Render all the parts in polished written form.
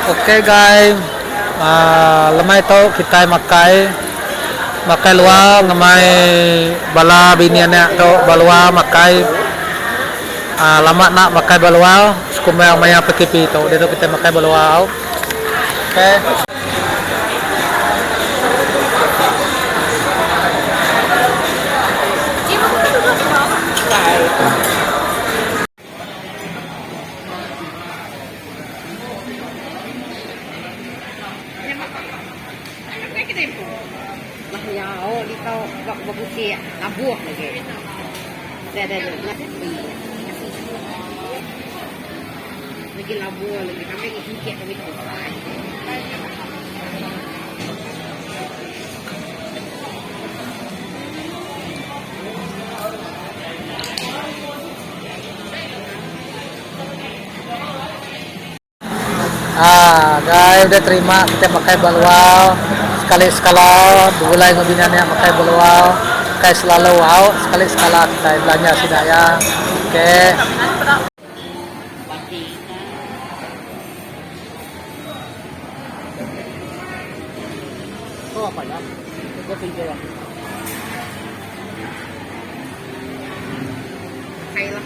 Oke guys, lemay to kita makai luar ngamai bala biniannya to balua makai lama nak makai balua sekumai maya PKP to dia to kita makai balua. Oke. Mahal di tau bagus sih abuh lagi. Ada lagi labu lagi kami ikut kami selesai. Guys udah terima kita pakai baluau sekali skala mulai ngebinanya pakai baluau kayak selalu wow sekali skala kita belanja sudah ya. Oke. Oh apa ya? Gue tinggal ya. Kailah.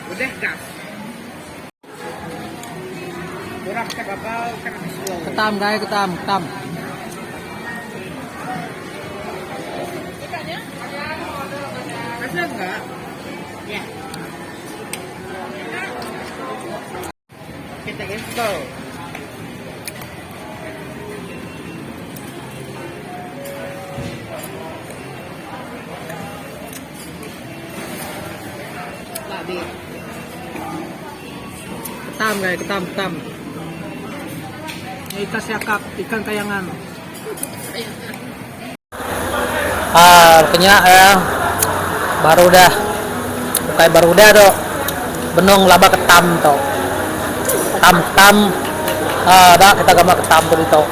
Udah gas. Kurang kababau kan slow. Ketam guys, ketam. Ada enggak? Ya. Kita install. Babi. Ketam guys, ketam. Ikan siakap, ikan kayangan. Artinya baru dah tuh benung laba ketam tuh ketam dah kita gambar ketam tuh itu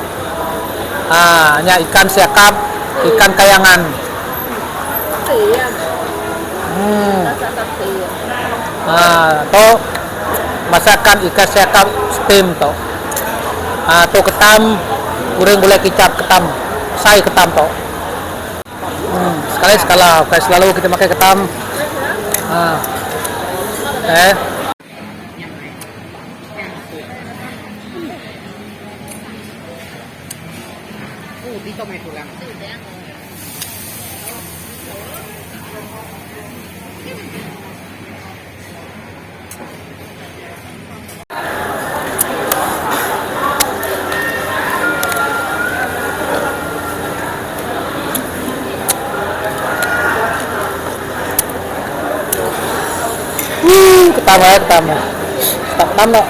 nya ikan siakap ikan kayangan tuh masakan ikan siakap steam tuh tuh ketam goreng boleh kicap ketam say ketam tuh sekali skala kayak selalu kita pakai ketam Dito may tulang. ketam loh.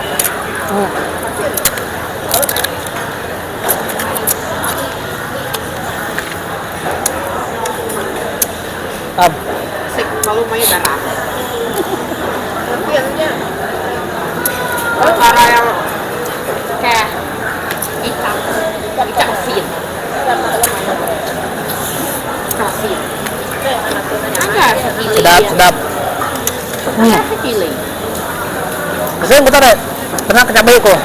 Kalau main darah. Hampirnya. Cara yang kayak ikan asin. Asin. Agak sekili. Sedap. Agak sekili. Kasi betul deh. Pernah kecabai ko.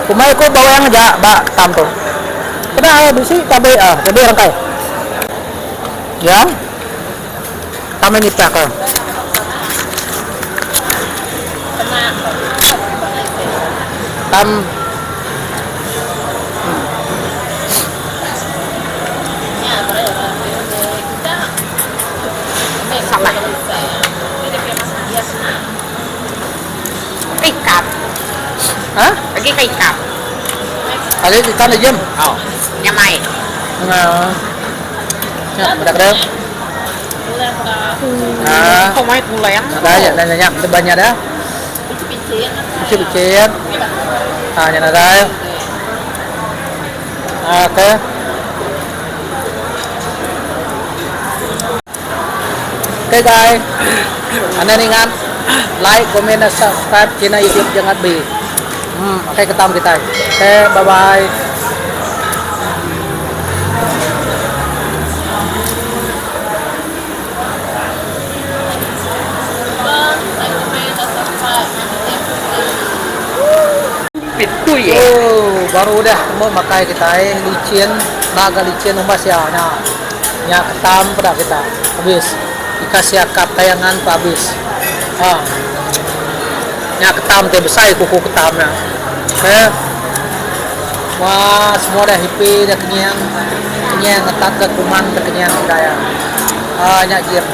Kumai ko bawang aja, tamto. Pernah bisi cabai cabai orang kau. Ya. Tama nipah ko. Tam Lagi kayak ikan. Ada ikan aja. Oh, nyamai. Nah, ya, udah keren. Nah, Không ai cũng lén. ada ya, dan banyak, banyak dah. Bicit-bicit. Ah, yan ada. Oke. Oke guys, Anda ingat like, comment, dan subscribe channel YouTube Jangan Bi. Oke, ketemu kita. Oke, bye bye. Pintu ya. Oh, baru udah mau makai kita licin, naga licin umbas ya. Nah, nya ketam pada kita. Habis dikasih akap tayangan habis. Ah. Nya ketam teh besar kuku ketamnya. Oke. Wah, semua dah happy, dah kenyang. Kenyang ngetat ke kuman, dah kenyang daya. Ah, nya jir.